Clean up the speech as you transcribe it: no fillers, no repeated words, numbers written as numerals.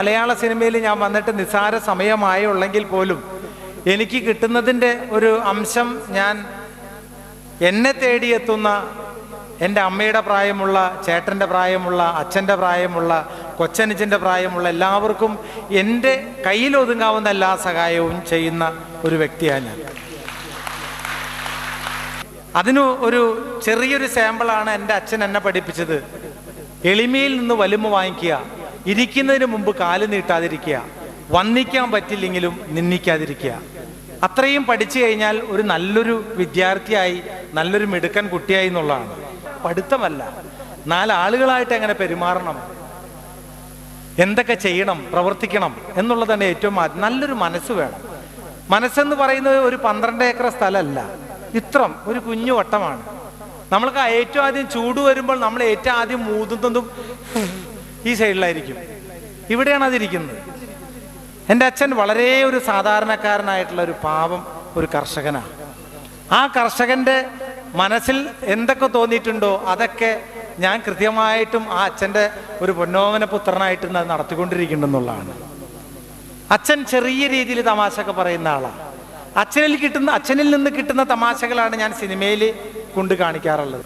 മലയാള സിനിമയിൽ ഞാൻ വന്നിട്ട് നിസ്സാര സമയമായുള്ളെങ്കിൽ പോലും എനിക്ക് കിട്ടുന്നതിൻ്റെ ഒരു അംശം ഞാൻ എന്നെ തേടിയെത്തുന്ന എൻ്റെ അമ്മയുടെ പ്രായമുള്ള, ചേട്ടൻ്റെ പ്രായമുള്ള, അച്ഛൻ്റെ പ്രായമുള്ള, കൊച്ചനുജൻ്റെ പ്രായമുള്ള എല്ലാവർക്കും എൻ്റെ കയ്യിലൊതുങ്ങാവുന്ന എല്ലാ സഹായവും ചെയ്യുന്ന ഒരു വ്യക്തിയാണ് ഞാൻ. അതിന് ഒരു ചെറിയൊരു സാമ്പിളാണ് എൻ്റെ അച്ഛൻ എന്നെ പഠിപ്പിച്ചത്. എളിമയിൽ നിന്ന് വലിമ വാങ്ങിക്കുക, ഇരിക്കുന്നതിന് മുമ്പ് കാല് നീട്ടാതിരിക്കുക, വന്നിക്കാൻ പറ്റില്ലെങ്കിലും നിന്ദിക്കാതിരിക്കുക. അത്രയും പഠിച്ചു കഴിഞ്ഞാൽ ഒരു നല്ലൊരു വിദ്യാർത്ഥിയായി, നല്ലൊരു മിടുക്കൻ കുട്ടിയായി എന്നുള്ളതാണ്. പഠിത്തമല്ല, നാലാളുകളായിട്ട് എങ്ങനെ പെരുമാറണം, എന്തൊക്കെ ചെയ്യണം, പ്രവർത്തിക്കണം എന്നുള്ളതാണ് ഏറ്റവും ആദ്യം. നല്ലൊരു മനസ്സ് വേണം. മനസ്സെന്ന് പറയുന്നത് ഒരു 12 ഏക്കർ സ്ഥലമല്ല, ഇത്രം ഒരു കുഞ്ഞു വട്ടമാണ്. നമ്മൾക്ക് ഏറ്റവും ആദ്യം ചൂട് വരുമ്പോൾ നമ്മൾ ഏറ്റവും ആദ്യം മൂതുന്നതും ഈ സൈഡിലായിരിക്കും. ഇവിടെയാണ് അതിരിക്കുന്നത്. എൻ്റെ അച്ഛൻ വളരെ ഒരു സാധാരണക്കാരനായിട്ടുള്ള ഒരു പാവം ഒരു കർഷകനാണ്. ആ കർഷകൻ്റെ മനസ്സിൽ എന്തൊക്കെ തോന്നിയിട്ടുണ്ടോ അതൊക്കെ ഞാൻ കൃത്യമായിട്ടും ആ അച്ഛൻ്റെ ഒരു പൊന്നോമന പുത്രനായിട്ട് നടത്തിക്കൊണ്ടിരിക്കുന്നുള്ളതാണ്. അച്ഛൻ ചെറിയ രീതിയിൽ തമാശയൊക്കെ പറയുന്ന ആളാണ്. അച്ഛനിൽ നിന്ന് കിട്ടുന്ന തമാശകളാണ് ഞാൻ സിനിമയിൽ കൊണ്ട് കാണിക്കാറുള്ളത്.